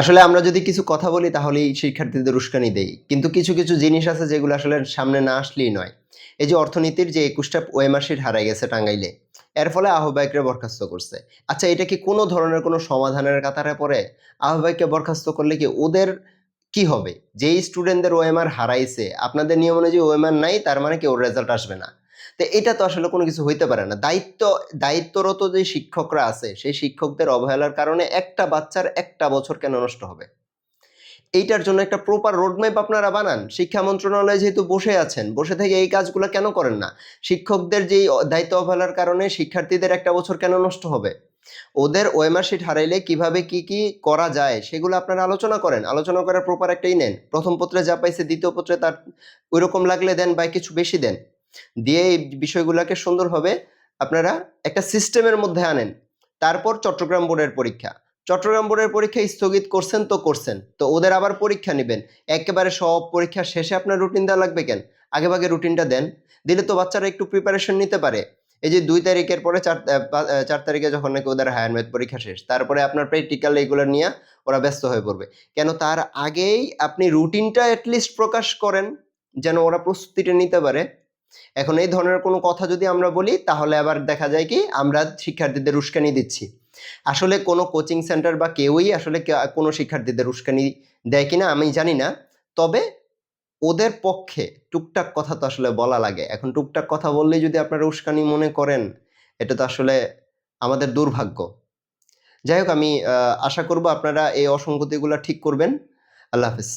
আসলে আমরা যদি কিছু কথা বলি তাহলেই শিক্ষার্থীদের উস্কানি দেই। কিন্তু কিছু, কিছু জিনিস আছে যেগুলো আসলে সামনে না আসলেই নয়। এই যে অর্থনীতির যে ২১ টা ওএমআর শিট হারায় গেছে টাঙ্গাইলে। এর ফলে আহ্বায়করা বরখাস্ত করছে। আচ্ছা এটা কি কোনো ধরনের কোনো সমাধানের কাতারে পড়ে? আহ্বায়ককে বরখাস্ত করলে কি ওদের কি হবে? যেই স্টুডেন্টদের ওএমআর হারাইছে, আপনাদের নিয়ম অনুযায়ী ওএমআর নাই তার মানে কি ওর রেজাল্ট আসবে না। তো এটা তো আসলে কোনো কিছু হইতে পারে না। দায়িত্বরত যে শিক্ষকরা আছে, সেই শিক্ষকদের অবহেলার কারণে একটা বাচ্চার ১ টা বছর কেন নষ্ট হবে? এইটার জন্য একটা প্রপার রোডম্যাপ আপনারা বানান। শিক্ষা মন্ত্রণালয়ে যেহেতু বসে আছেন, বসে থেকে এই কাজগুলো কেন করেন না? শিক্ষকদের যেই দায়িত্ব অবহেলার কারণে শিক্ষার্থীদের ১ টা বছর কেন নষ্ট হবে? ওদের ওএমআর শিট হারাইলে কিভাবে কি, কি করা যায় সেগুলো আপনারা আলোচনা করেন। আলোচনা করে প্রপার একটাই নেন। ১ম পত্রে যা পাইছে ২য় পত্রে তার ঐরকম লাগলে দেন বা কিছু বেশি দেন। দিয়ে এই বিষয়গুলাকে সুন্দরভাবে আপনারা একটা সিস্টেমের মধ্যে আনেন। তারপর চট্টগ্রাম বোর্ডের পরীক্ষা। চট্টগ্রাম বোর্ডের পরীক্ষা স্থগিত করছেন তো করছেন। তো ওদের আবার পরীক্ষা নিবেন। একেবারে সব পরীক্ষা শেষে আপনার রুটিন দেওয়া লাগবে কেন? আগেভাগে রুটিনটা দেন। দিলে তো বাচ্চারা একটু প্রিপারেশন নিতে পারে। এই যে ২ তারিখের পরে ৪ তারিখে যখন নাকি ওদের হায়ার ম্যাথ পরীক্ষা শেষ। তারপরে আপনার প্র্যাকটিক্যাল এগুলো নিয়ে ওরা ব্যস্ত হয়ে পড়বে। কেন তার আগেই আপনি রুটিনটা এট লিস্ট প্রকাশ করেন, যেন ওরা প্রস্তুতিটা নিতে পারে। এখন এই ধরনের কোনো কথা যদি আমরা বলি তাহলে আবার দেখা যায় কি আমরা শিক্ষার্থীদের উস্কানি দিচ্ছি। আসলে কোনো কোচিং সেন্টার বা কেউই আসলে কোনো শিক্ষার্থীদের উস্কানি দেয় কিনা আমি জানি না। তবে ওদের পক্ষে টুকটাক কথা তো আসলে বলা লাগে। এখন টুকটাক কথা বললেই যদি আপনারা উস্কানি মনে করেন, এটা তো আসলে আমাদের দুর্ভাগ্য। যাই হোক আমি আশা করব আপনারা এই অসঙ্গতিগুলা ঠিক করবেন। আল্লাহ হাফেজ।